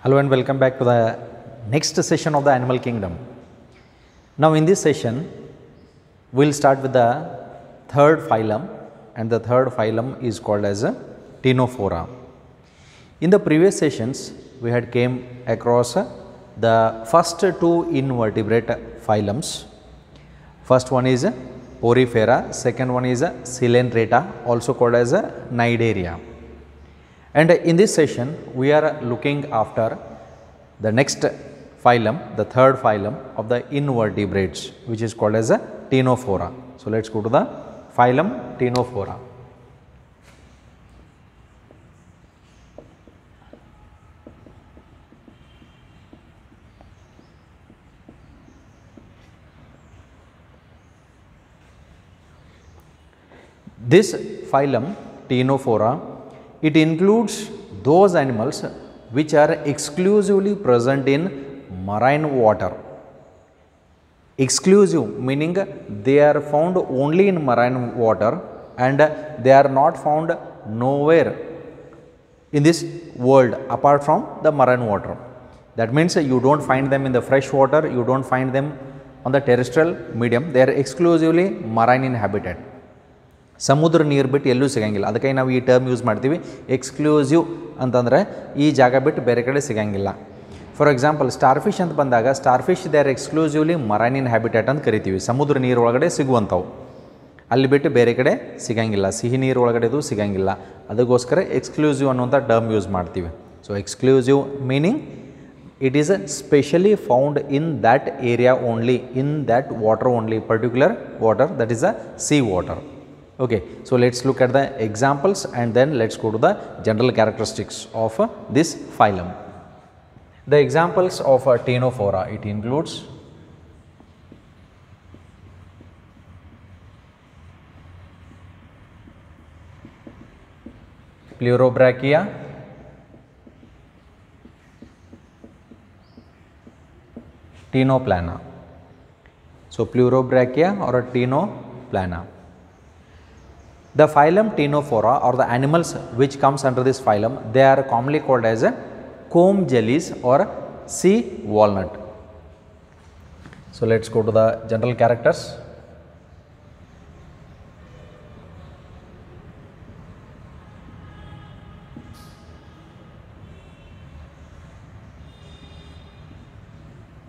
Hello and welcome back to the next session of the animal kingdom. Now in this session we will start with the third phylum, and the third phylum is called as a Ctenophora. In the previous sessions we had came across the first two invertebrate phylums. First one is Porifera, second one is Coelenterata, also called as Cnidaria. And in this session we are looking after the next phylum, the third phylum of the invertebrates, which is called as a Ctenophora. So let us go to the phylum Ctenophora. This phylum Ctenophora, it includes those animals which are exclusively present in marine water. Exclusive meaning they are found only in marine water and they are not found nowhere in this world apart from the marine water. That means you do not find them in the fresh water, you do not find them on the terrestrial medium, they are exclusively marine in habitat. ಸಮುದ್ರ ನೀರು ಬಿಟ್ಟು ಎಲ್ಲೂ ಸಿಗಂಗಿಲ್ಲ, ಅದಕ್ಕಾಗಿ ನಾವು ಈ term use ಮಾಡ್ತೀವಿ exclusive ಅಂತಂದರೆ ಈ ಜಾಗ ಬಿಟ್ಟು ಬೇರೆ ಕಡೆ ಸಿಗಂಗಿಲ್ಲ. ಫಾರ್ ಎಕ್ಸಾಂಪಲ್ ಸ್ಟಾರ್ ಫಿಶ್ ಅಂತ ಬಂದಾಗ star fish they are exclusively marine in habitat ಅಂತ ಕರಿತೀವಿ, ಸಮುದ್ರ ನೀರು ಒಳಗಡೆ ಸಿಗುವಂಥವು, ಅಲ್ಲಿ ಬಿಟ್ಟು ಬೇರೆ ಕಡೆ ಸಿಗಂಗಿಲ್ಲ, ಸಿಹಿ ನೀರು ಒಳಗಡೆದು ಸಿಗಂಗಿಲ್ಲ, ಅದಕ್ಕೋಸ್ಕರ ಎಕ್ಸ್ಕ್ಲೂಸಿವ್ ಅನ್ನುವಂಥ ಟರ್ಮ್ ಯೂಸ್ ಮಾಡ್ತೀವಿ. So exclusive meaning it is specially found in that area only, in that water only, particular water, that is a sea water. Okay, so let us look at the examples and then let us go to the general characteristics of this phylum. The examples of Ctenophora, it includes Pleurobrachia, Ctenoplana. So Pleurobrachia or a Ctenoplana. The phylum Ctenophora or the animals which comes under this phylum, they are commonly called as comb jellies or sea walnut. So let us go to the general characters.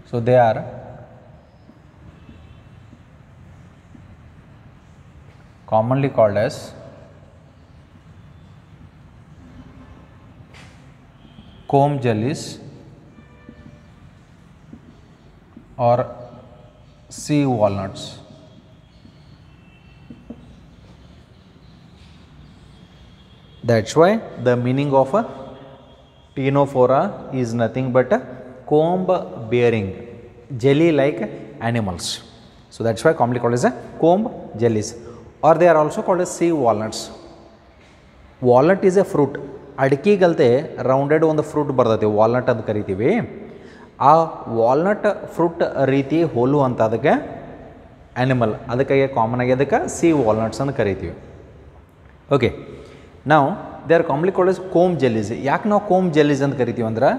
So they are commonly called as comb jellies or sea walnuts. That is why the meaning of a Ctenophora is nothing but a comb bearing jelly like animals. So that is why commonly called as a comb jellies, or they are also called as sea walnuts. Walnut is a fruit. ಅಡಿಕೆಗಲ್ತೆ rounded ಒಂದು fruit ಬರ್ತೈತಿ, walnut ಅಂತ ಕರಿತೀವಿ. ಆ walnut fruit ರೀತಿ ಹೋಲುವಂಥ ಅದಕ್ಕೆ animal, ಅದಕ್ಕೆ common ಆಗಿ ಅದಕ್ಕೆ ಸಿ ವಾಲ್ನಟ್ಸ್ ಅಂತ ಕರಿತೀವಿ. ಓಕೆ, ನಾವು they are commonly called as comb jellies. ಯಾಕೆ ನಾವು ಕೋಮ್ ಜೆಲ್ಲೀಸ್ ಅಂತ ಕರಿತೀವಿ ಅಂದ್ರೆ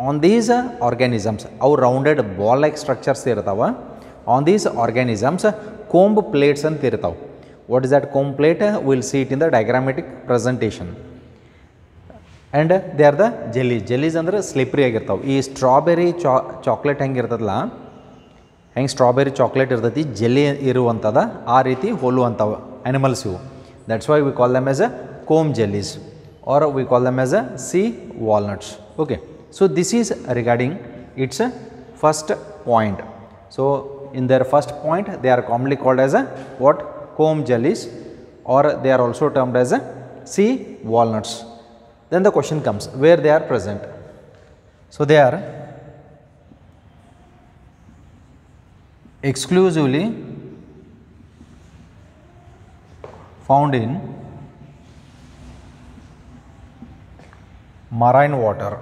ಆನ್ ದೀಸ್ ಆರ್ಗ್ಯಾನಿಸಮ್ಸ್, ಅವು ರೌಂಡೆಡ್ ಬಾಲ್ ಲೈಕ್ ಸ್ಟ್ರಕ್ಚರ್ಸ್ ಇರ್ತಾವೆ. On these organisms comb plates ಅಂತ ಇರ್ತಾವೆ. What is that comb plate? Will see it in the diagrammatic presentation. And they are the jellies. Jellies ಅಂದರೆ slippery ಆಗಿರ್ತಾವೆ. ಈ strawberry chocolate ಹೆಂಗೆ ಇರ್ತದಲ್ಲ, ಹೆಂಗೆ strawberry chocolate ಇರ್ತೈತಿ jelly ಇರುವಂಥದ್ದು, ಆ ರೀತಿ ಹೋಲುವಂಥವು ಆ್ಯನಿಮಲ್ಸ್ ಇವು. That's why we call them as a comb jellies or we call them as a sea walnuts. Okay, so this is regarding its first point. So in their first point they are commonly called as a what? Comb jellies, or they are also termed as a sea walnuts. Then the question comes, where they are present? So they are exclusively found in marine water.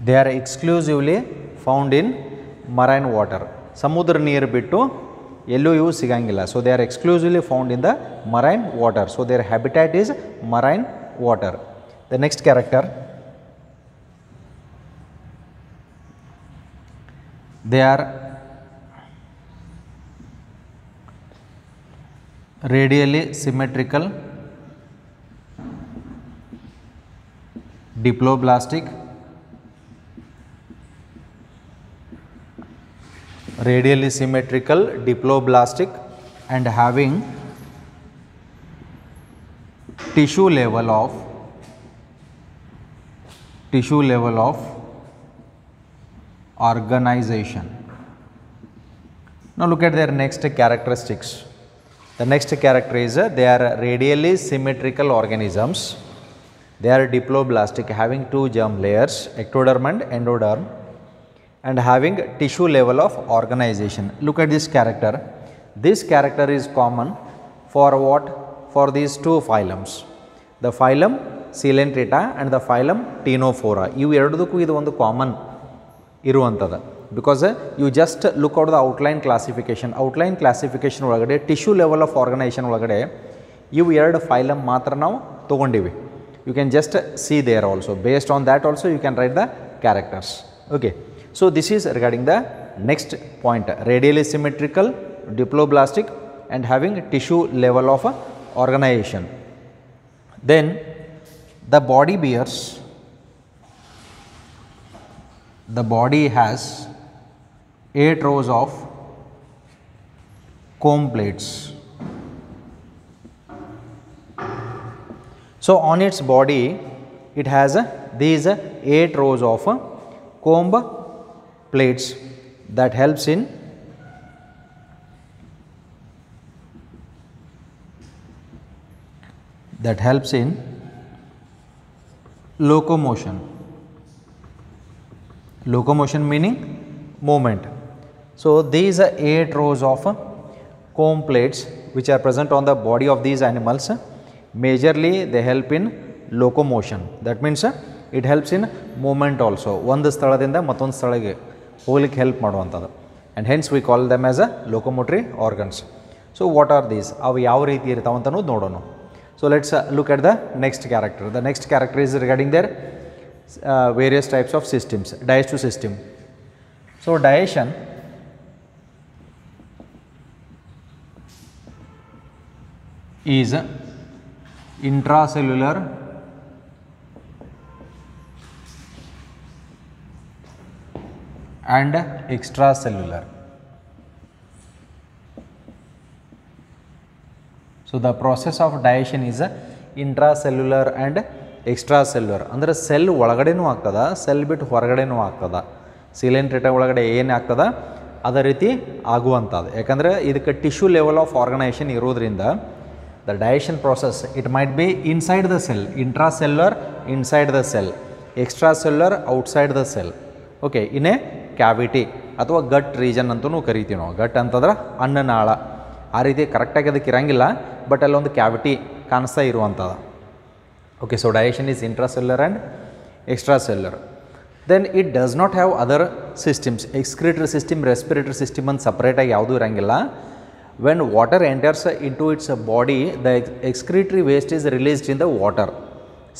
They are exclusively found in marine water. ಸಮುದ್ರ ನೀರು ಬಿಟ್ಟು ಎಲ್ಲೂ ಇವು ಸಿಗಂಗಿಲ್ಲ. So they are exclusively found in the marine water. So their habitat is marine water. The next character, they are radially symmetrical, diploblastic, radially symmetrical, diploblastic, and having tissue level of organization. Now look at their next characteristics. The next character is they are radially symmetrical organisms. They are diploblastic, having two germ layers, ectoderm and endoderm, and having tissue level of organization. Look at this character. This character is common for what? For these two phylums. The phylum Coelenterata and the phylum Ctenophora. ಇವು ಎರಡಕ್ಕೂ ಇದು ಒಂದು common ಇರುವಂಥದ್ದು. Because you just look out the outline classification ಒಳಗಡೆ tissue level of organisation ಒಳಗಡೆ ಇವು ಎರಡು phylum ಮಾತ್ರ ನಾವು ತೊಗೊಂಡಿವಿ. You can just see there also. Based on that also you can write the characters. Okay, so this is regarding the next point, radially symmetrical, diploblastic and having tissue level of organization. Then the body has 8 rows of comb plates. So on its body it has these 8 rows of comb plates that helps in locomotion. Locomotion meaning movement. So these 8 rows of comb plates which are present on the body of these animals, majorly they help in locomotion. That means it helps in movement also. ಒಂದು ಸ್ಥಳದಿಂದ ಮತ್ತೊಂದು ಸ್ಥಳಕ್ಕೆ ಹೋಗಲಿಕ್ಕೆ help ಮಾಡುವಂಥದ್ದು. And hence we call them as a locomotory organs. So what are these? ಅವು ಯಾವ ರೀತಿ ಇರ್ತಾವೆ ಅಂತ ನೋಡೋಣ. So let's look at the next character. The next character is regarding their various types of systems. Digestive system. So digestion is intracellular and extracellular. So the process of digestion is intracellular and extracellular. ಅಂದರೆ cell ಒಳಗಡೆನೂ ಆಗ್ತದ, cell ಬಿಟ್ಟು ಹೊರಗಡೆನೂ ಆಗ್ತದ. ಸಿಲೆಂಟ್ರೇಟ ಒಳಗಡೆ ಏನು ಆಗ್ತದ ಅದೇ ರೀತಿ ಆಗುವಂಥದ್ದು. ಯಾಕಂದರೆ ಇದಕ್ಕೆ ಟಿಶ್ಯೂ ಲೆವೆಲ್ ಆಫ್ ಆರ್ಗನೈಸೇಷನ್ ಇರೋದ್ರಿಂದ the digestion process it might be inside the cell, intracellular inside the cell, extracellular outside the cell. Okay, ಇನ್ನೇ ಕ್ಯಾವಿಟಿ ಅಥವಾ ಗಟ್ ರೀಜನ್ ಅಂತಲೂ ಕರಿತೀವಿ ನಾವು. ಗಟ್ ಅಂತಂದ್ರೆ ಅನ್ನನಾಳ. ಆ ರೀತಿ ಕರೆಕ್ಟಾಗಿ ಅದಕ್ಕೆ ಇರೋಂಗಿಲ್ಲ, ಬಟ್ ಅಲ್ಲೊಂದು ಕ್ಯಾವಿಟಿ ಕಾಣಿಸ್ತಾ ಇರುವಂಥದ್ದು. Okay, so digestion is intracellular and extracellular. Then it does not have other systems, excretory system, respiratory system and separate ಆಗಿ ಯಾವುದೂ ಇರೋಂಗಿಲ್ಲ. When water enters into its body, the excretory waste is released in the water.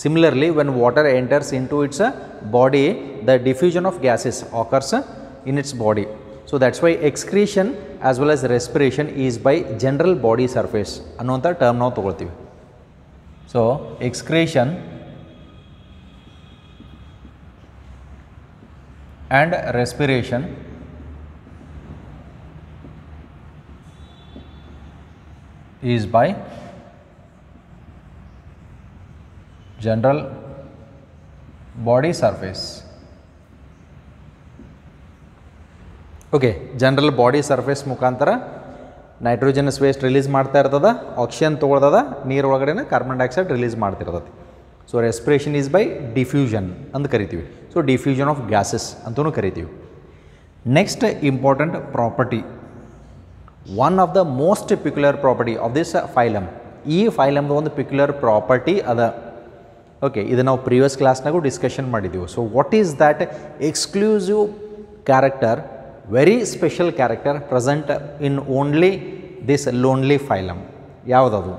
Similarly, when water enters into its body, the diffusion of gases occurs in its body. So that's why excretion as well as respiration is by general body surface ಅನ್ನುವಂಥ term ನಾವು ತಗೊಳ್ತೀವಿ. So excretion and respiration is by general body surface. Okay, general body surface ಮುಖಾಂತರ nitrogenous waste release ಮಾಡ್ತಾ ಇರ್ತದ, oxygen ತೊಗೊಳ್ತದ, ನೀರು ಒಳಗಡೆ carbon dioxide release ಮಾಡ್ತಿರ್ತದೆ. So respiration is by diffusion ಅಂತ ಕರಿತೀವಿ. ಸೊ ಡಿಫ್ಯೂಷನ್ ಆಫ್ ಗ್ಯಾಸಸ್ ಅಂತಲೂ ಕರಿತೀವಿ. Next important property, one of the most peculiar property of this phylum. ಈ ಫೈಲಮ್ದು ಒಂದು ಪಿಕ್ಯುಲರ್ ಪ್ರಾಪರ್ಟಿ ಅದ. ಓಕೆ, ಇದು ನಾವು ಪ್ರೀವಿಯಸ್ ಕ್ಲಾಸ್ನಾಗೂ ಡಿಸ್ಕಷನ್ ಮಾಡಿದ್ದೀವಿ. So what is that exclusive character very special character present in only this lonely phylum. Yavadadu?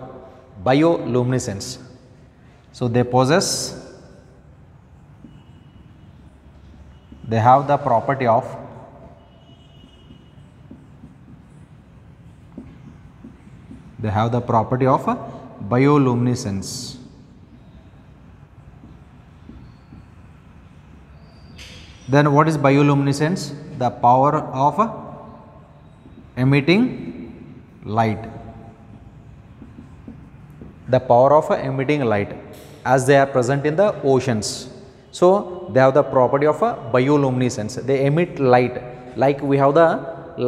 Bioluminescence. So they possess, they have the property of bioluminescence. Then what is bioluminescence? The power of emitting light. The power of emitting light, as they are present in the oceans. So they have the property of bioluminescence. They emit light, like we have the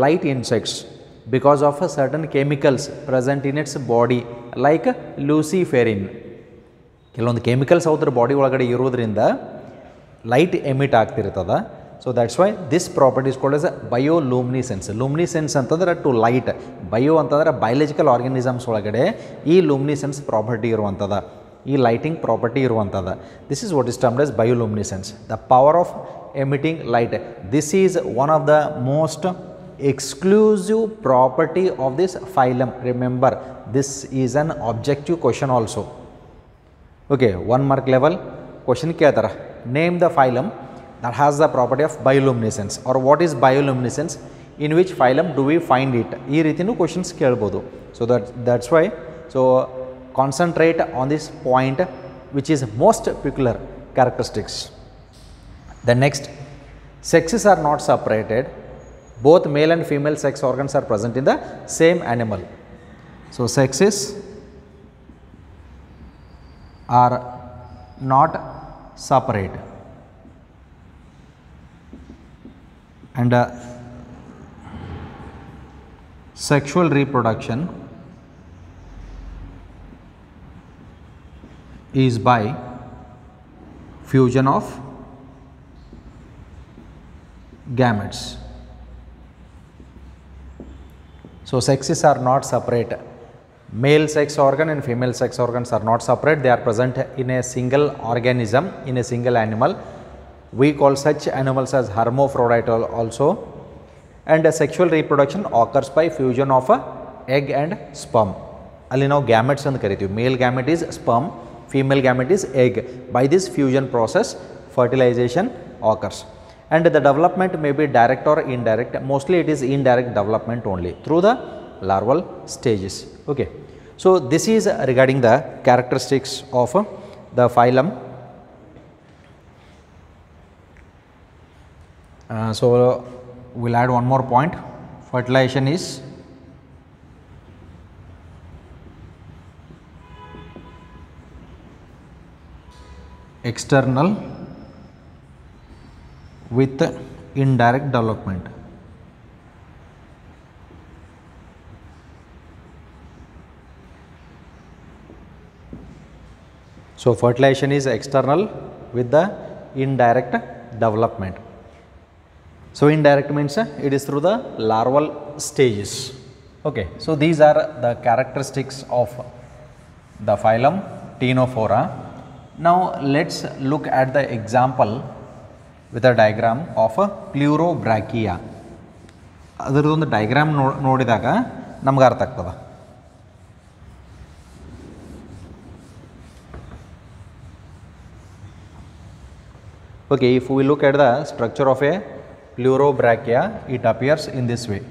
light insects, because of certain chemicals present in its body, like luciferin. ಕೆಲವೊಂದು chemicals ಅವ್ರ body ಒಳಗಡೆ ಇರೋದ್ರಿಂದ light emit ಆಗ್ತಿರ್ತದೆ. So that's why this property is called as bioluminescence. Luminescence ಅಂತಂದ್ರೆ to light, bio ಅಂತಂದ್ರೆ biological organisms ಒಳಗಡೆ ಈ luminescence property ಇರುವಂಥದ್ದು, ಈ ಲೈಟಿಂಗ್ ಪ್ರಾಪರ್ಟಿ ಇರುವಂಥದ್ದು. This is what is termed as bioluminescence, the power of emitting light. This is one of the most exclusive property of this phylum. Remember, this is an objective question also. Okay, 1 mark level question ಕೇಳ್ತಾರ, name the phylum that has the property of bioluminescence, or what is bioluminescence, in which phylum do we find it. ಈ ರೀತಿನೂ questions ಕೇಳ್ಬೋದು. So that's why, so concentrate on this point which is most peculiar characteristics. The next, sexes are not separated. Both male and female sex organs are present in the same animal. So sexes are not separate, and sexual reproduction is by fusion of gametes. So sexes are not separate. Male sex organ and female sex organs are not separate. They are present in a single organism, in a single animal. We call such animals as hermaphrodite also. And sexual reproduction occurs by fusion of egg and sperm. Ali now gametes and karithi. Male gamete is sperm, female gamete is egg. By this fusion process, fertilization occurs. And the development may be direct or indirect. Mostly it is indirect development only through the larval stages. Okay. So this is regarding the characteristics of the phylum. So we'll add one more point. Fertilization is external with indirect development. So fertilization is external with the indirect development. So indirect means it is through the larval stages. Okay. So these are the characteristics of the phylum Ctenophora. Now let's look at the example with a diagram of a pleurobrachia. ಅದರದೊಂದು diagram ನೋಡಿದಾಗ ನಮ್ಗೆ ಅರ್ಥ ಆಗ್ತದೆ. Okay, if we look at the structure of a pleurobrachia, it appears in this way.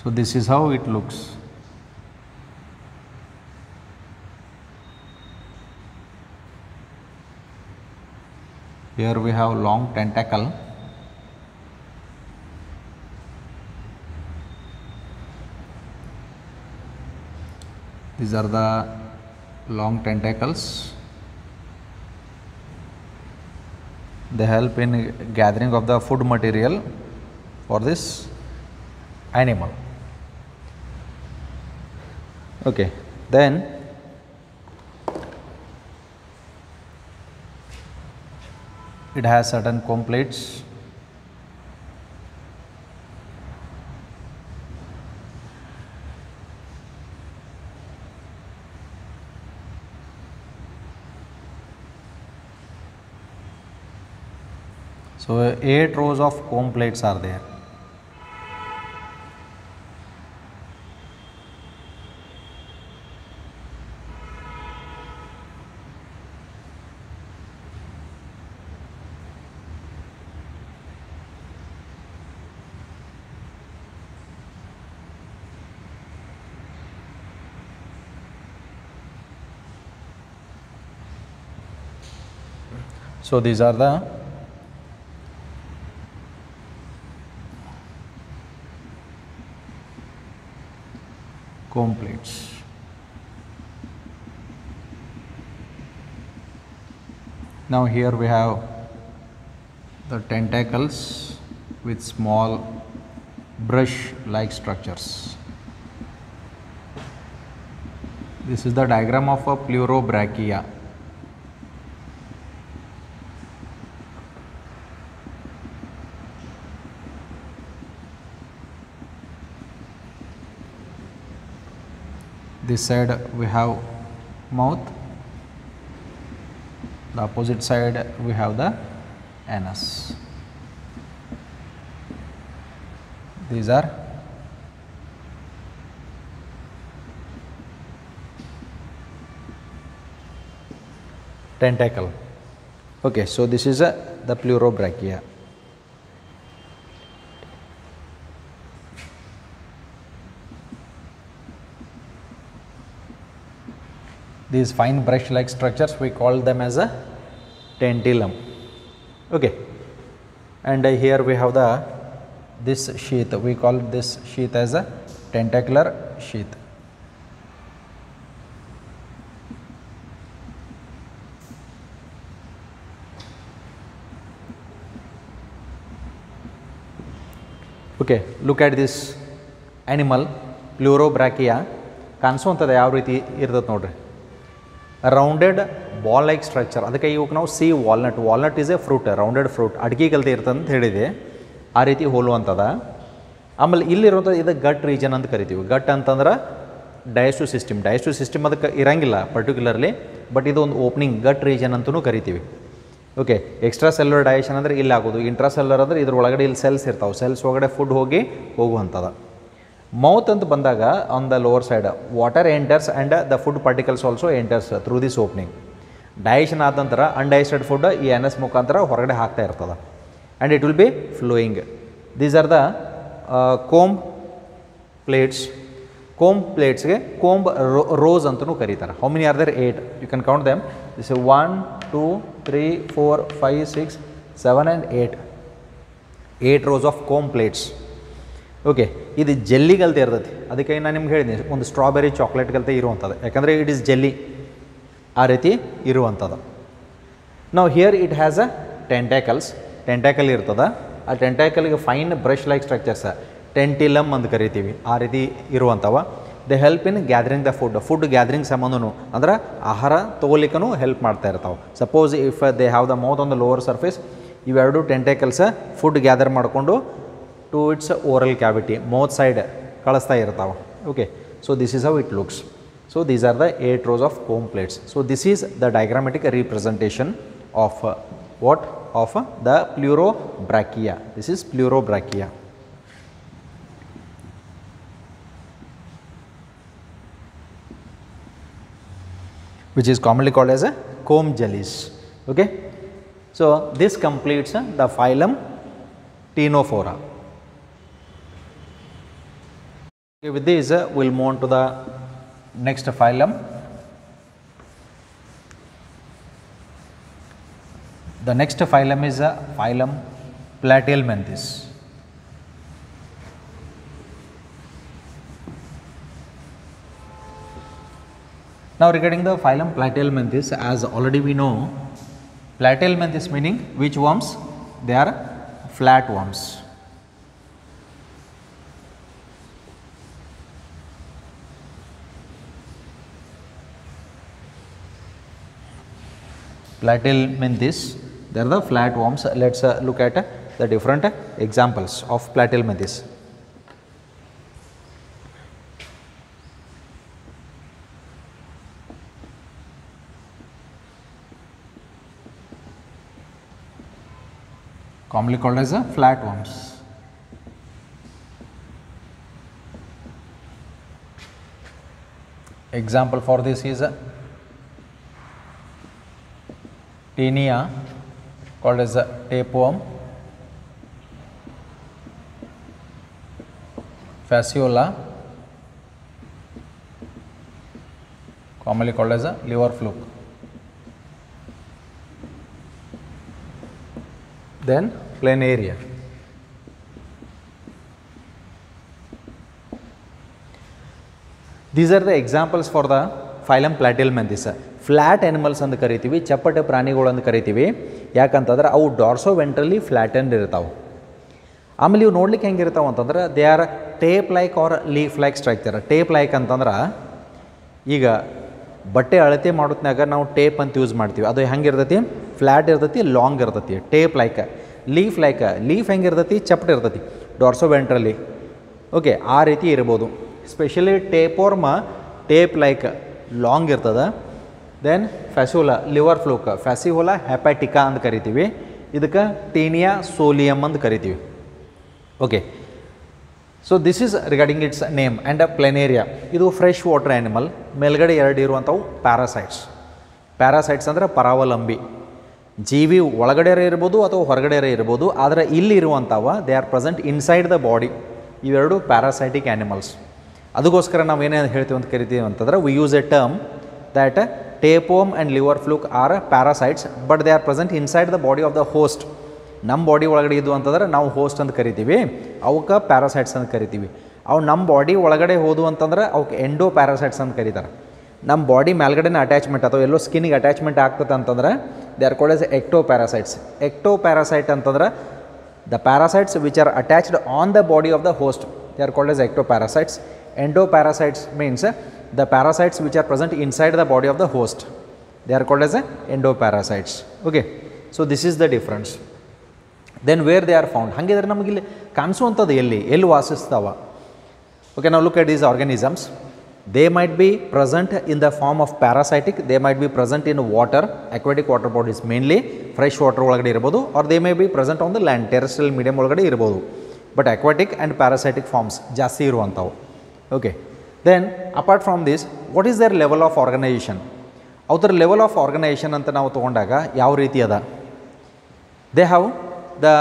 So this is how it looks. Here we have long tentacle. These are the long tentacles. They help in gathering of the food material for this animal. Okay, then it has certain comb plates. So 8 rows of comb plates are there. So these are the comb plates. Now here we have the tentacles with small brush like structures. This is the diagram of a pleurobrachia. This side we have mouth, the opposite side we have the anus. These are tentacle. Okay, so this is the pleurobrachia. These fine brush like structures we call them as a tentillum. Okay, and here we have this sheath, we call this sheath as a tentacular sheath. Okay, look at this animal pleurobrachia. ಕಾಣಿಸುವಂಥದ್ದು ಯಾವ ರೀತಿ ಇರ್ತದೆ ನೋಡ್ರಿ, rounded ball like structure. ಅದಕ್ಕೆ ಇವಾಗ ನಾವು C walnut, walnut is A fruit, rounded fruit, ಅಡಿಕೆ ಕಲ್ತೆ ಇರ್ತದೆ ಅಂತ ಹೇಳಿದೆ, ಆ ರೀತಿ ಹೋಲುವಂಥದ. ಆಮೇಲೆ ಇಲ್ಲಿರುವಂಥದ್ದು ಇದು ಗಟ್ ರೀಜನ್ ಅಂತ ಕರಿತೀವಿ. ಗಟ್ ಅಂತಂದ್ರೆ ಡೈಜೆಸ್ಟಿವ್ ಸಿಸ್ಟಮ್, ಡೈಜೆಸ್ಟಿವ್ ಸಿಸ್ಟಮ್ ಅದಕ್ಕೆ ಇರಂಗಿಲ್ಲ ಪರ್ಟಿಕ್ಯುಲರ್ಲಿ, ಬಟ್ ಇದು ಒಂದು ಓಪನಿಂಗ್ ಗಟ್ ರೀಜನ್ ಅಂತಲೂ ಕರಿತೀವಿ. ಓಕೆ, ಎಕ್ಸ್ಟ್ರಾ ಸೆಲ್ಯುಲರ್ ಡೈಜೆಷನ್ ಅಂದರೆ ಇಲ್ಲಿ ಆಗೋದು, ಇಂಟ್ರಾ ಸೆಲ್ಯುಲರ್ ಅಂದರೆ ಇದ್ರ ಒಳಗಡೆ ಇಲ್ಲಿ ಸೆಲ್ಸ್ ಇರ್ತಾವೆ, ಸೆಲ್ಸ್ ಒಳಗಡೆ ಫುಡ್ ಹೋಗುವಂಥದ್ದು. ಮೌತ್ ಅಂತ ಬಂದಾಗ on the lower side water enters and the food particles also enters through this opening. Digestion ಆದ ನಂತರ ಅನ್ಡೈಜೆಸ್ಟೆಡ್ ಫುಡ್ ಈ ಎನಸ್ ಮುಖಾಂತರ ಹೊರಗಡೆ ಹಾಕ್ತಾ ಇರ್ತದೆ and it will be flowing. These are the comb plates. Comb ಪ್ಲೇಟ್ಸ್ಗೆ ಕೋಂಬ್ ರೋಸ್ ಅಂತಲೂ ಕರೀತಾರೆ. How many are there? 8. You can count them. This 1 2 3 4 5 6 7 and 8. 8 rows of comb plates. Okay, ಇದು ಜೆಲ್ಲಿಗಲ್ತೆ ಇರ್ತೈತಿ. ಅದಕ್ಕೆ ನಾನು ನಿಮ್ಗೆ ಹೇಳಿದ್ದೀನಿ ಒಂದು ಸ್ಟ್ರಾಬೆರಿ ಚಾಕ್ಲೇಟ್ಗಲ್ತೆ ಇರುವಂಥದ್ದು, ಯಾಕಂದರೆ ಇಟ್ ಈಸ್ ಜೆಲ್ಲಿ, ಆ ರೀತಿ ಇರುವಂಥದ್ದು. ನಾವು here it has a tentacles, tentacle ಇರ್ತದೆ. ಆ ಟೆಂಟ್ಯಾಕಲ್ಗೆ fine brush like structures, tentillum ಅಂತ ಕರಿತೀವಿ, ಆ ರೀತಿ ಇರುವಂಥವ. They help in gathering the food gathering ಸಂಬಂಧನೂ ಅಂದ್ರೆ ಆಹಾರ ತೊಗೊಲಿಕ್ಕೂ ಹೆಲ್ಪ್ ಮಾಡ್ತಾ ಇರ್ತಾವೆ. Suppose if they have the mouth on the lower surface, ಇವೆರಡು ಟೆಂಟ್ಯಾಕಲ್ಸ್ ಫುಡ್ ಗ್ಯಾದರ್ ಮಾಡಿಕೊಂಡು to its oral cavity, mouth side ಕಳಿಸ್ತಾ ಇರ್ತಾವೆ. Okay, so this is how it looks. So these are the 8 rows of comb plates. So this is the diagrammatic representation of what? Of the pleurobrachia. This is pleurobrachia. Which is commonly called as a comb jellies. Okay, so this completes the phylum Ctenophora. Okay, with this we'll move on to the next phylum. The next phylum is phylum Platyhelminthes. Now regarding the phylum Platyhelminthes, as already we know, Platyhelminthes meaning which worms? They are flat worms. Platyhelminthes, they are the flat worms. Let's look at the different examples of Platyhelminthes. Commonly called as flat worms. Example for this is Taenia, called as tapeworm, Fasciola, commonly called as liver fluke. Then Planaria. These are the examples for the phylum Platyhelminthes. Flat animals ಅಂತ ಕರಿತೀವಿ, ಚಪ್ಪಟೆ ಪ್ರಾಣಿಗಳು ಅಂತ ಕರಿತೀವಿ. ಯಾಕಂತಂದ್ರೆ ಅವು ಡಾರ್ಸೋ ವೆಂಟ್ರಲಿ ಫ್ಲ್ಯಾಟೆಂಡ್ ಇರ್ತಾವೆ. ಆಮೇಲೆ ಇವು ನೋಡ್ಲಿಕ್ಕೆ ಹೆಂಗಿರ್ತಾವೆ ಅಂತಂದ್ರೆ they are tape like or leaf like structure. Tape like ಅಂತಂದ್ರೆ ಈಗ ಬಟ್ಟೆ ಅಳತೆ ಮಾಡೋತ್ನಾಗ ನಾವು ಟೇಪ್ ಅಂತ ಯೂಸ್ ಮಾಡ್ತೀವಿ, ಅದು ಹೆಂಗಿರ್ತೈತಿ? ಫ್ಲ್ಯಾಟ್ ಇರ್ತೈತಿ, ಲಾಂಗ್ ಇರ್ತೈತಿ. Tape like. Leaf like, leaf ಹೆಂಗಿರ್ತೈತಿ? ಚಪ್ಪಟೆ ಇರ್ತೈತಿ, ಡಾರ್ಸೋ ವೆಂಟ್ರಲಿ. ಓಕೆ, ಆ ರೀತಿ ಇರ್ಬೋದು. Specially tapeworm tape like long ಇರ್ತದೆ. Then Fasciola liver fluke, Fasciola hepatica ಅಂತ ಕರಿತೀವಿ. ಇದಕ್ಕೆ ಟೀನಿಯಾ ಸೋಲಿಯಮ್ ಅಂತ ಕರಿತೀವಿ. Okay, so this is regarding its name. And Planaria ಇದು ಫ್ರೆಶ್ ವಾಟರ್ ಆ್ಯನಿಮಲ್. ಮೇಲ್ಗಡೆ ಎರಡು ಇರುವಂಥವು ಪ್ಯಾರಾಸೈಟ್ಸ್. ಪ್ಯಾರಾಸೈಟ್ಸ್ ಅಂದರೆ ಪರಾವಲಂಬಿ ಜೀವಿ, ಒಳಗಡೆ ಇರ್ಬೋದು ಅಥವಾ ಹೊರಗಡೆ ಇರ್ಬೋದು. ಆದರೆ ಇಲ್ಲಿ ಇರುವಂಥವ they are present inside the body. ಇವೆರಡು ಪ್ಯಾರಾಸೈಟಿಕ್ ಆ್ಯನಿಮಲ್ಸ್. ಅದಕ್ಕೋಸ್ಕರ ನಾವು ಏನೇನು ಹೇಳ್ತೀವಿ ಅಂತ ಕರಿತೀವಿ ಅಂತಂದ್ರೆ we use a term that tapeworm and liver fluke are parasites, but they are present inside the body of the host. ನಮ್ಮ ಬಾಡಿ ಒಳಗಡೆ ಇದ್ದು ಅಂತಂದ್ರೆ ನಾವು ಹೋಸ್ಟ್ ಅಂತ ಕರಿತೀವಿ, ಅವಕ್ಕೆ ಪ್ಯಾರಾಸೈಟ್ಸ್ ಅಂತ ಕರಿತೀವಿ. ಅವು ನಮ್ಮ ಬಾಡಿ ಒಳಗಡೆ ಹೋದು ಅಂತಂದ್ರೆ ಅವಕ್ಕೆ ಎಂಡೋ ಪ್ಯಾರಾಸೈಟ್ಸ್ ಅಂತ ಕರೀತಾರೆ. ನಮ್ಮ ಬಾಡಿ ಮೇಲ್ಗಡೆನೇ ಅಟ್ಯಾಚ್ಮೆಂಟ್ ಅಥವಾ ಎಲ್ಲೋ ಸ್ಕಿನ್ನಿಗೆ ಅಟ್ಯಾಚ್ಮೆಂಟ್ ಆಗ್ತದೆ ಅಂತಂದ್ರೆ they are called as ectoparasites. Ectoparasite ಅಂತಂದ್ರೆ the parasites which are attached on the body of the host, they are called as ectoparasites. Endoparasites means the parasites which are present inside the body of the host, they are called as endoparasites. Okay, so this is the difference. Then where they are found, hangidare nಮಗೆ ಇಲ್ಲಿ ಕಾಣಿಸುವಂಥದ್ದು ಎಲ್ಲಿ ವಾಸಿಸ್ತಾವ? Okay, now look at these organisms. They might be present in the form of parasitic, they might be present in water, aquatic water bodies mainly, fresh water ಒಳಗಡೆ ಇರಬಹುದು, or they may be present on the land, terrestrial medium ಒಳಗಡೆ ಇರಬಹುದು. But aquatic and parasitic forms ಜಾಸ್ತಿ ಇರುವಂಥವು. Okay, then apart from this, what is their level of organization? Outer level of organization ಅಂತ ನಾವು ತಗೊಂಡಾಗ ಯಾವ ರೀತಿ ಅದ? They have the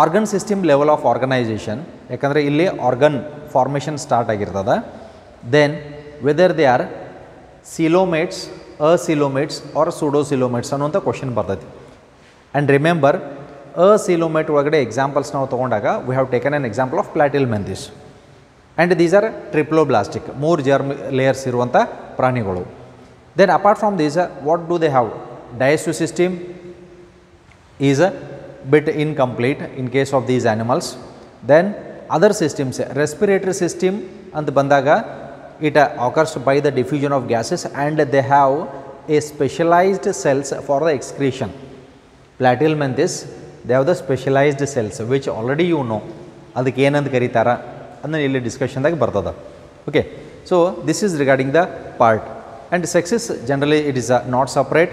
organ system level of organization. ಯಾಕಂದರೆ ಇಲ್ಲಿ ಆರ್ಗನ್ ಫಾರ್ಮೇಷನ್ ಸ್ಟಾರ್ಟ್ ಆಗಿರ್ತದೆ. Then whether they are coelomates, acoelomates or pseudocoelomates ಅನ್ನುವಂಥ ಕ್ವಶನ್ ಬರ್ತೈತಿ. And remember, acoelomate ಒಳಗಡೆ ಎಕ್ಸಾಂಪಲ್ಸ್ ನಾವು ತಗೊಂಡಾಗ we have taken an example of Platyhelminthes. And these are triploblastic, ಮೂರು germ layers ಇರುವಂಥ ಪ್ರಾಣಿಗಳು. Then apart from this, what do they have? Digestive system is a bit incomplete in case of these animals. Then other systems, respiratory system ಅಂತ ಬಂದಾಗ it occurs by the diffusion of gases and they have a specialized cells for the excretion. Platyhelminthes, they have the specialized cells which already you know. ಅದಕ್ಕೆ ಏನಂತ ಕರೀತಾರ ಅದನ್ನ ಇಲ್ಲಿ ಡಿಸ್ಕಷನ್ದಾಗ ಬರ್ತದೆ. Okay, so this is regarding the part. And sexes generally it is not separate,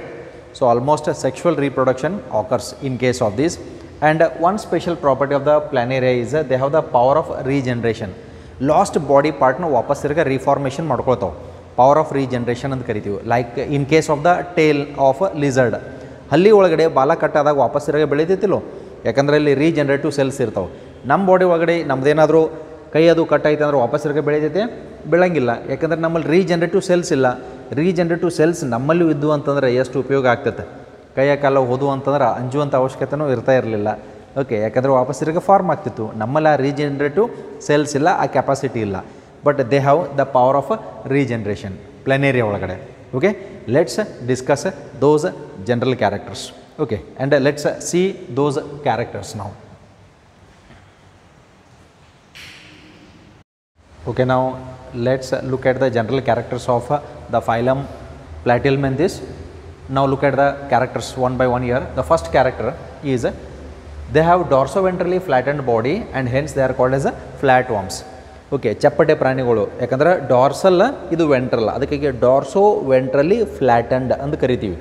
so almost sexual reproduction occurs in case of this. And one special property of the planaria is they have the power of regeneration. Lost body ಪಾರ್ಟ್ನ ವಾಪಸ್ ತಿರ್ಗ reformation ಮಾಡ್ಕೊಳ್ತಾವೆ, power of regeneration ಅಂತ ಕರಿತೀವಿ. Like in case of the tail of lizard, ಹಲ್ಲಿ ಒಳಗಡೆ ಬಾಲ ಕಟ್ಟಾದಾಗ ವಾಪಸ್ ತಿರ್ಗ ಬೆಳೀತಿತ್ತಿಲ್ಲೋ, ಯಾಕಂದರೆ ಇಲ್ಲಿ ರೀಜನ್ರೇಟಿವ್ ಸೆಲ್ಸ್ ಇರ್ತಾವೆ. ನಮ್ಮ ಬಾಡಿ ಒಳಗಡೆ ನಮ್ಮದೇನಾದರೂ ಕೈ ಅದು ಕಟ್ಟಾಯ್ತು ಅಂದ್ರೆ ವಾಪಸ್ ತಿರ್ಗ ಬೆಳೀತೈತೆ? ಬೆಳಂಗಿಲ್ಲ, ಯಾಕಂದರೆ ನಮ್ಮಲ್ಲಿ ರೀಜನ್ರೇಟಿವ್ ಸೆಲ್ಸ್ ಇಲ್ಲ. ರೀಜನ್ರೇಟಿವ್ ಸೆಲ್ಸ್ ನಮ್ಮಲ್ಲೂ ಇದ್ದು ಅಂತಂದ್ರೆ ಎಷ್ಟು ಉಪಯೋಗ ಆಗ್ತೈತೆ. ಕೈಯ ಕಾಲ ಹೋದು ಅಂತಂದ್ರೆ ಅಂಜುವಂಥ ಅವಶ್ಯಕತೆಯೂ ಇರ್ತಾ ಇರಲಿಲ್ಲ. ಓಕೆ, ಯಾಕಂದರೆ ವಾಪಸ್ ತಿರ್ಗ ಫಾರ್ಮ್ ಆಗ್ತಿತ್ತು. ನಮ್ಮಲ್ಲಿ ಆ ರೀಜನ್ರೇಟಿವ್ ಸೆಲ್ಸ್ ಇಲ್ಲ, ಆ ಕೆಪಾಸಿಟಿ ಇಲ್ಲ. But they have the power of regeneration. Planaria ಒಳಗಡೆ. Okay, let's discuss those general characters. Okay, and let's see those characters ನಾವು. Okay, now let's look at the general characters of the phylum Platyhelminthes. Now look at the characters one by one here. The first character is they have dorsoventrally flattened body and hence they are called as flatworms. Okay, ಚಪ್ಪಟೆ ಪ್ರಾಣಿಗಳು, ಯಾಕಂದ್ರೆ dorsal ಇದು ventral, ಅದಕ್ಕೆ ಡಾರ್ಸೋವೆಂಟ್ರಲಿ ಫ್ಲಾಟೆಂಡ್ ಅಂತ ಕರಿತೀವಿ.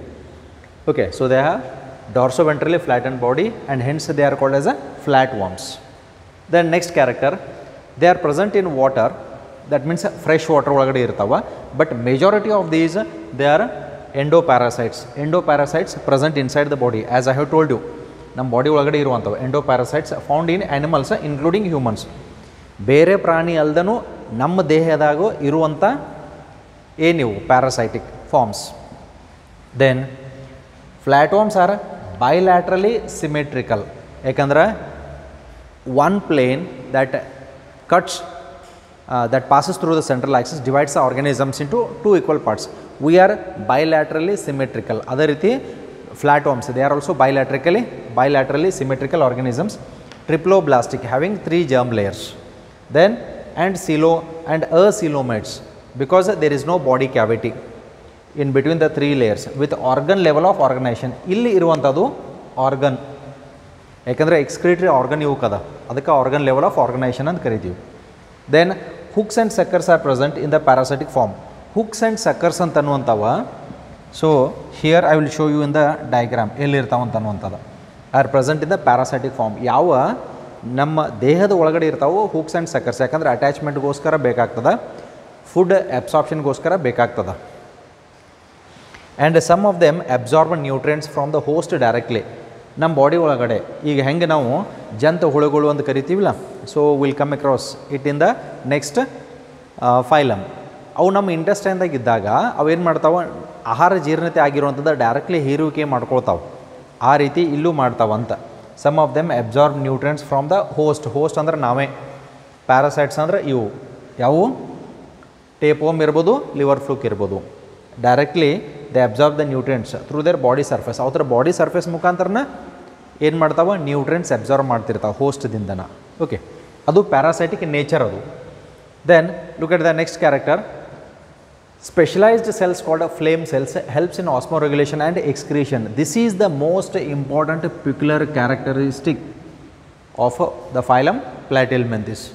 Okay, so they have dorsoventrally flattened body and hence they are called as flatworms. Then next character, they are present in water, that means fresh water ಒಳಗಡೆ ಇರ್ತಾವ, but majority of these they are endoparasites present inside the body. As I have told you, ನಮ್ಮ body ಒಳಗಡೆ ಇರುವಂಥವು endoparasites found in animals including humans. ಬೇರೆ ಪ್ರಾಣಿ ಅಲ್ದನೂ ನಮ್ಮ ದೇಹದಾಗೂ ಇರುವಂಥ ಏನಿವು parasitic forms. Then flatworms are bilaterally symmetrical, ಯಾಕಂದ್ರೆ one plane that cuts that passes through the central axis divides the organisms into two equal parts. We are bilaterally symmetrical. Other riti flatworms, they are also bilaterally symmetrical organisms. Triploblastic, having 3 germ layers. Then and acoelomates, because there is no body cavity in between the 3 layers with organ level of organization. Illi iruvanthadu organ, ಯಾಕಂದರೆ excretory organ ಇವಕ್ಕದ, ಅದಕ್ಕೆ organ level of organisation ಅಂತ ಕರಿತೀವಿ. Then hooks and suckers are present in the parasitic form. Hooks and suckers ಅಂತ ಅನ್ನುವಂಥವ, so here I will show you in the diagram ಎಲ್ಲಿರ್ತಾವಂತ ಅನ್ನುವಂಥದ್ದು, are present in the parasitic form. ಯಾವ ನಮ್ಮ ದೇಹದ ಒಳಗಡೆ ಇರ್ತಾವೋ ಹುಕ್ಸ್ ಆ್ಯಂಡ್ ಸಕ್ಕರ್ಸ್, ಯಾಕಂದರೆ ಅಟ್ಯಾಚ್ಮೆಂಟ್ಗೋಸ್ಕರ ಬೇಕಾಗ್ತದೆ, ಫುಡ್ ಅಬ್ಸಾರ್ಪ್ಷನ್ಗೋಸ್ಕರ ಬೇಕಾಗ್ತದೆ. And some of them absorb nutrients from the host directly. ನಮ್ಮ ಬಾಡಿ ಒಳಗಡೆ ಈಗ ಹೆಂಗೆ ನಾವು ಜಂತು ಹುಳುಗಳು ಅಂತ ಕರಿತೀವಿಲ್ಲ, so will come across it in the next phylum. ಅವು ನಮ್ಮ ಇಂಟೆಸ್ಟೈನ್ದಾಗ ಇದ್ದಾಗ ಅವೇನು ಮಾಡ್ತಾವೆ, ಆಹಾರ ಜೀರ್ಣತೆ ಆಗಿರುವಂಥದ್ದು ಡೈರೆಕ್ಟ್ಲಿ ಹೀರುವಿಕೆ ಮಾಡ್ಕೊಳ್ತಾವೆ, ಆ ರೀತಿ ಇಲ್ಲೂ ಮಾಡ್ತಾವಂತ. Some of them absorb nutrients from the host ಅಂದ್ರೆ ನಾವೇ. ಪ್ಯಾರಾಸೈಟ್ಸ್ ಅಂದ್ರೆ ಇವು ಯಾವುವು, ಟೇಪ್ವರ್ಮ್ ಇರ್ಬೋದು, ಲಿವರ್ ಫ್ಲೂಕ್ ಇರ್ಬೋದು. Directly they absorb the nutrients through their body surface. ಅವ್ರ ಬಾಡಿ ಸರ್ಫೇಸ್ ಮುಖಾಂತರನ ಏನು ಮಾಡ್ತಾವೆ, ನ್ಯೂಟ್ರಿಯೆಂಟ್ಸ್ ಅಬ್ಸಾರ್ಬ್ ಮಾಡ್ತಿರ್ತಾವೆ ಹೋಸ್ಟ್ದಿಂದನ. ಓಕೆ, ಅದು ಪ್ಯಾರಾಸೈಟಿಕ್ ನೇಚರ್ ಅದು. Then look at the next character. Specialised cells called flame cells helps in osmoregulation and excretion. This is the most important ಪ್ಯುಕ್ಯುಲರ್ characteristic of the phylum Platyhelminthes.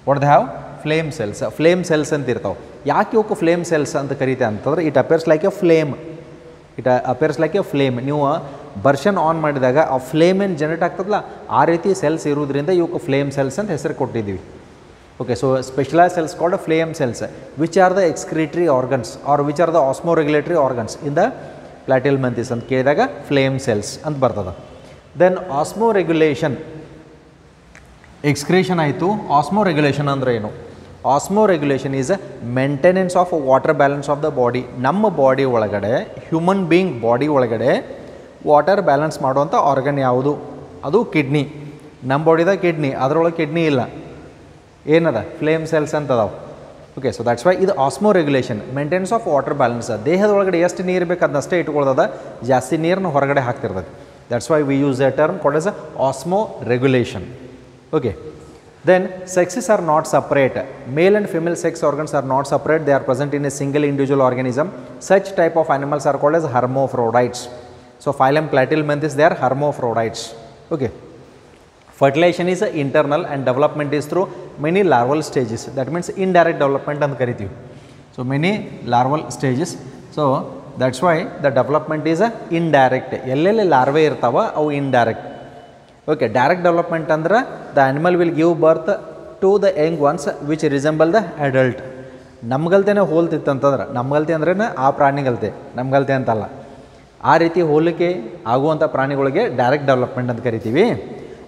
What they have, flame cells ಅಂತ ಇರ್ತಾವೆ. ಯಾಕೆ ಇವಕ್ಕೆ flame cells ಅಂತ ಕರೀತೆ ಅಂತಂದ್ರೆ, it appears like a flame. ನೀವು ಬರ್ಷನ್ on ಮಾಡಿದಾಗ ಆ ಫ್ಲೇಮ್ ಏನು ಜನರೇಟ್ ಆಗ್ತದಲ್ಲ, ಆ ರೀತಿ ಸೆಲ್ಸ್ ಇರೋದ್ರಿಂದ ಇವಕ್ಕೆ ಫ್ಲೇಮ್ ಸೆಲ್ಸ್ ಅಂತ ಹೆಸರು ಕೊಟ್ಟಿದ್ದೀವಿ. Okay, so specialise cells called flame cells which are the excretory organs or which are the osmoregulatory organs in the platyhelminthes ಅಂತ ಕೇಳಿದಾಗ ಫ್ಲೇಮ್ ಸೆಲ್ಸ್ ಅಂತ ಬರ್ತದೆ. ದೆನ್ ಆಸ್ಮೋರೆಗ್ಯುಲೇಷನ್, ಎಕ್ಸ್ಕ್ರೀಷನ್ ಆಯಿತು. ಆಸ್ಮೋರೆಗ್ಯುಲೇಷನ್ ಅಂದರೆ ಏನು? Osmoregulation is a maintenance of water balance of the body. ನಮ್ಮ body ಒಳಗಡೆ, human being body ಒಳಗಡೆ ವಾಟರ್ ಬ್ಯಾಲೆನ್ಸ್ ಮಾಡುವಂಥ ಆರ್ಗನ್ ಯಾವುದು? ಅದು ಕಿಡ್ನಿ. ನಮ್ಮ ಬಾಡಿದಾಗ ಕಿಡ್ನಿ, ಅದರೊಳಗೆ ಕಿಡ್ನಿ ಇಲ್ಲ, ಏನದ ಫ್ಲೇಮ್ ಸೆಲ್ಸ್ ಅಂತ ಅದಾವೆ. ಓಕೆ, ಸೊ ದ್ಯಾಟ್ಸ್ ವೈ ಇದು ಆಸ್ಮೋರೆಗ್ಯುಲೇಷನ್, ಮೇಂಟೆನೆನ್ಸ್ ಆಫ್ ವಾಟರ್ ಬ್ಯಾಲೆನ್ಸ್. ದೇಹದ ಒಳಗಡೆ ಎಷ್ಟು ನೀರು ಬೇಕು ಅದನ್ನಷ್ಟೇ ಇಟ್ಕೊಳ್ಳೋದ, ಜಾಸ್ತಿ ನೀರನ್ನು ಹೊರಗಡೆ ಹಾಕ್ತಿರ್ತದೆ. That's why we use a term called as a osmoregulation. Okay, then sexes are not separate. Male and female sex organs are not separate, they are present in a single individual organism. Such type of animals are called as hermaphrodites. So phylum Platyhelminthes, they are hermaphrodites. Okay, fertilization is internal and development is through many larval stages. That means indirect development ಅಂತ ಕರಿತೀವಿ. So many larval stages, so that's why the development is indirect. ಎಲ್ಲೆಲ್ಲಿ larvae ಇರ್ತಾವ ಅವು indirect. Okay, direct development ಅಂದ್ರೆ the animal will give birth to the young ones which resemble the adult. ನಮ್ಗಲ್ತೇನೆ ಹೋಲ್ತಿತ್ತಂತಂದ್ರೆ, ನಮ್ಗಲ್ತೆ ಅಂದ್ರೆ ಆ ಪ್ರಾಣಿಗಲ್ತೆ, ನಮ್ಗಲ್ತೆ ಅಂತಲ್ಲ, ಆ ರೀತಿ ಹೋಲಿಕೆ ಆಗುವಂಥ ಪ್ರಾಣಿಗಳಿಗೆ ಡೈರೆಕ್ಟ್ ಡೆವಲಪ್ಮೆಂಟ್ ಅಂತ ಕರಿತೀವಿ.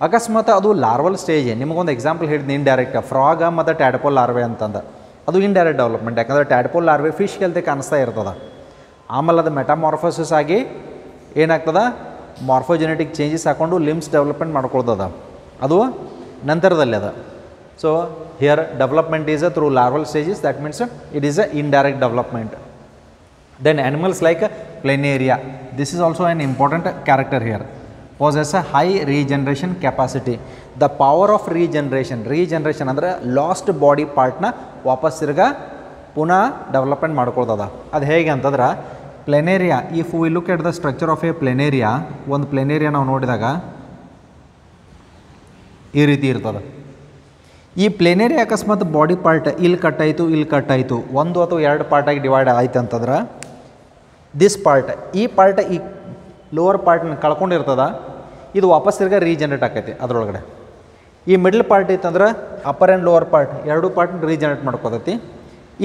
ಅಕಸ್ಮಾತ್ ಅದು ಲಾರ್ವಲ್ ಸ್ಟೇಜ್, ನಿಮಗೊಂದು ಎಕ್ಸಾಂಪಲ್ ಹೇಳಿದ್ನಿ ಇಂಡೈರೆಕ್ಟ್, ಫ್ರಾಗ ಮತ್ತು ಟ್ಯಾಡ್ಪೋಲ್ ಲಾರ್ವೆ ಅಂತಂದು, ಅದು ಇಂಡೈರೆಕ್ಟ್ ಡೆವಲಪ್ಮೆಂಟ್. ಯಾಕಂದರೆ ಟ್ಯಾಡ್ಪೋಲ್ ಲಾರ್ವೆ ಫಿಶ್ ಕಲ್ತೆ ಕಾಣಿಸ್ತಾ ಇರ್ತದೆ, ಆಮೇಲೆ ಅದು ಮೆಟಾಮಾರ್ಫೋಸಿಸ್ ಆಗಿ ಏನಾಗ್ತದೆ, ಮಾರ್ಫೋಜೆನೆಟಿಕ್ ಚೇಂಜಸ್ ಹಾಕ್ಕೊಂಡು ಲಿಮ್ಸ್ ಡೆವಲಪ್ಮೆಂಟ್ ಮಾಡ್ಕೊಳ್ತದ, ಅದು ನಂತರದಲ್ಲಿ ಅದ. So here development is through larval stages, that means it is a indirect development. Then animals like planaria, this is also an important character here, possess a high regeneration capacity. The power of regeneration ಅಂದರೆ lost body ಪಾರ್ಟ್ನ ವಾಪಸ್ ತಿರ್ಗಾ ಪುನಃ development ಮಾಡ್ಕೊಳ್ತದ. ಅದು ಹೇಗೆ ಅಂತಂದ್ರೆ planaria, if we look at the structure of a planaria, ಒಂದು ಪ್ಲೆನೇರಿಯಾ ನಾವು ನೋಡಿದಾಗ ಈ ರೀತಿ ಇರ್ತದೆ. ಈ ಪ್ಲೆನೇರಿಯಾ ಅಕಸ್ಮಾತ್ ಬಾಡಿ ಪಾರ್ಟ್ ಇಲ್ಲಿ ಕಟ್ಟಾಯಿತು ಒಂದು ಅಥವಾ ಎರಡು ಪಾರ್ಟಾಗಿ ಡಿವೈಡ್ ಆಯ್ತು ಅಂತಂದ್ರೆ ದಿಸ್ ಪಾರ್ಟ್, ಈ ಪಾರ್ಟ್ ಈ ಲೋವರ್ ಪಾರ್ಟ್ನ ಕಳ್ಕೊಂಡಿರ್ತದ, ಇದು ವಾಪಸ್ ತಿರ್ಗಾ ರೀಜನ್ರೇಟ್ ಆಕೈತಿ ಅದರೊಳಗಡೆ. ಈ ಮಿಡ್ಲ್ ಪಾರ್ಟ್ ಇತ್ತಂದ್ರೆ ಅಪ್ಪರ್ ಆ್ಯಂಡ್ ಲೋವರ್ ಪಾರ್ಟ್ ಎರಡು ಪಾರ್ಟ್ನ ರೀಜನ್ರೇಟ್ ಮಾಡ್ಕೋತೈತಿ.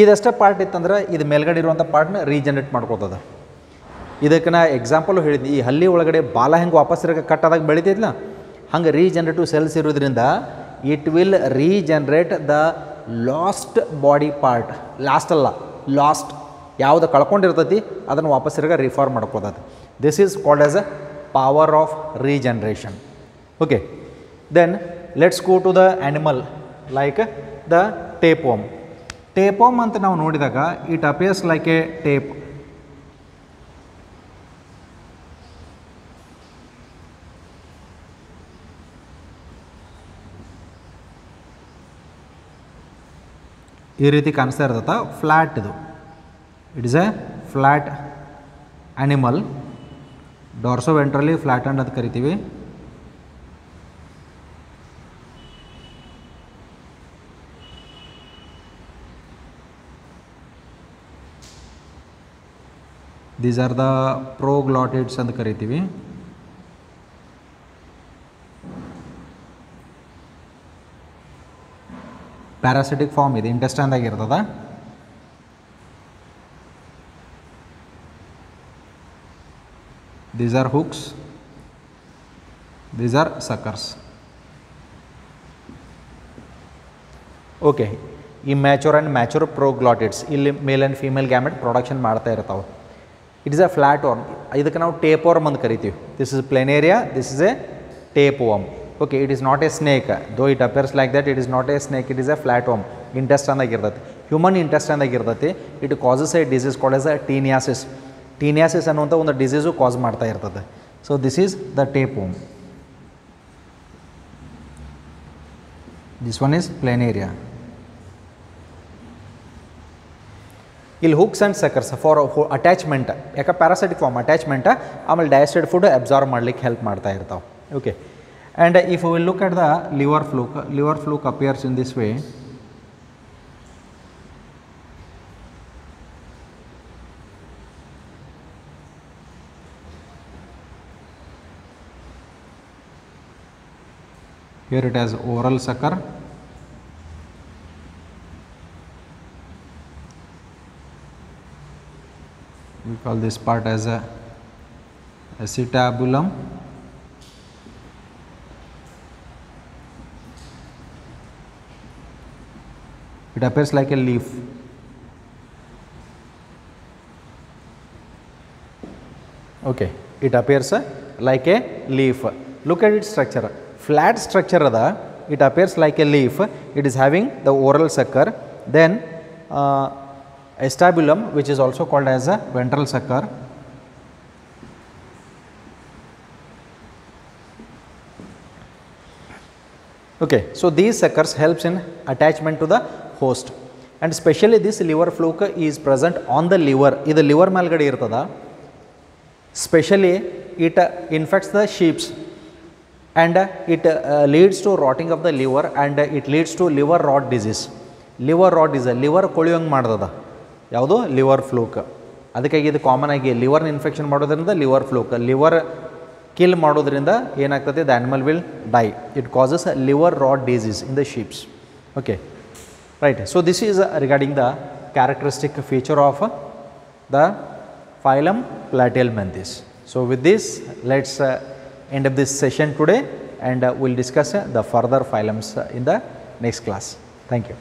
ಇದಷ್ಟೇ ಪಾರ್ಟ್ ಇತ್ತಂದ್ರೆ ಇದು ಮೇಲ್ಗಡೆ ಇರುವಂಥ ಪಾರ್ಟ್ನ ರೀಜನ್ರೇಟ್ ಮಾಡ್ಕೋತದ. ಇದಕ್ಕೆ ನಾ ಎಕ್ಸಾಂಪಲು ಹೇಳಿದ್ನಿ, ಈ ಹಲ್ಲಿ ಒಳಗಡೆ ಬಾಲ ಹೆಂಗೆ ವಾಪಸ್ ತಿರ್ಗಾ ಕಟ್ಟಾದಾಗ ಬೆಳಿತೈತಿಲ್ಲ, ಹಂಗೆ ರೀಜನ್ರೇಟಿವ್ ಸೆಲ್ಸ್ ಇರೋದ್ರಿಂದ it will regenerate the lost body part. Lost ಅಲ್ಲ, ಲಾಸ್ಟ್ ಯಾವುದು ಕಳ್ಕೊಂಡಿರ್ತೈತಿ ಅದನ್ನು ವಾಪಸ್ ತಿರ್ಗಾ ರಿಫಾರ್ಮ್ ಮಾಡ್ಕೋತದೆ. This is called as a power of regeneration. Okay, then let's go to the animal like the tapeworm. Tapeworm ಅಂತ ನಾವು ನೋಡಿದಾಗ it appears like a tape. ಈ ರೀತಿ ಕಾಣಿಸ್ತಾ ಇರ್ತದೆ, ಫ್ಲ್ಯಾಟ್ ಇದು. It is a flat animal, dorsoventrally flattened ಅಂತ ಕರಿತೀವಿ. ದೀಸ್ ಆರ್ ದ ಪ್ರೋಗ್ಲಾಟಿಡ್ಸ್ ಅಂತ ಕರಿತೀವಿ. ಪ್ಯಾರಾಸಿಟಿಕ್ ಫಾರ್ಮ್ ಇದೆ, ಇಂಟೆಸ್ಟೈನ್ದಾಗ ಇರ್ತದ. These are hooks, these are suckers. ಓಕೆ, ಈ ಮ್ಯಾಚೂರ್ ಆ್ಯಂಡ್ ಮ್ಯಾಚೂರ್ ಪ್ರೋಗ್ಲಾಟಿಡ್ಸ್ ಇಲ್ಲಿ male and female gamete production ಮಾಡ್ತಾ ಇರ್ತಾವೆ. It is a flat worm, ಇದಕ್ಕೆ ನಾವು ಟೇಪ್ ವರ್ಮ್ ಅಂತ ಕರಿತೀವಿ. This is planaria, this is a tape worm. Okay, it is not a snake, though it appears like that, it is not a snake, it is a flat worm. ಇಂಟೆಸ್ಟೈನ್ದಾಗ ಇರ್ತೈತಿ, human ಇಂಟೆಸ್ಟೈನ್ದಾಗ ಇರ್ತೈತಿ. It causes a disease called as a ಟೀನಿಯಾಸಿಸ್. Taeniasis ಅನ್ನುವಂಥ ಒಂದು disease cause ಮಾಡ್ತಾ ಇರ್ತದೆ. So this is the tape worm. This one is planaria. ಇಲ್ಲಿ hooks and suckers for attachment, ಯಾಕೆ ಪ್ಯಾರಾಸೈಟಿಕ್ ಫಾರ್ಮ್ ಅಟ್ಯಾಚ್ಮೆಂಟ್, ಆಮೇಲೆ ಡೈಜೆಸ್ಟೆಡ್ ಫುಡ್ ಅಬ್ಸಾರ್ವ್ ಮಾಡ್ಲಿಕ್ಕೆ help ಮಾಡ್ತಾ ಇರ್ತಾವೆ. Okay, and if will look at the liver fluke appears in this way. Here it has oral sucker. We call this part as a acetabulum. It appears like a leaf. Okay, it appears like a leaf. Look at its structure. Flat structure ada, it appears like a leaf. It is having the oral sucker, then acetabulum, which is also called as a ventral sucker. Okay, so these suckers helps in attachment to the host, and especially this liver fluke is present on the liver. Idu liver ಮೇಲ್ಗಡೆ ಇರ್ತದ. Specially it infects the sheeps and it leads to rotting of the liver and it leads to liver rot disease. Liver rot disease, liver ಕೊಳೆಯೋಂಗೆ ಮಾಡ್ತದ ಯಾವುದು liver fluke. ಅದಕ್ಕಾಗಿ ಇದು common ಆಗಿ ಲಿವರ್ನ infection ಮಾಡೋದ್ರಿಂದ liver fluke, liver kill ಮಾಡೋದ್ರಿಂದ ಏನಾಗ್ತದೆ, the animal will die. It causes liver rot disease in the sheeps. Okay, right. So this is regarding the characteristic feature of the phylum platyhelminthes. So with this, let's end up this session today, and we'll discuss the further phylums in the next class. Thank you.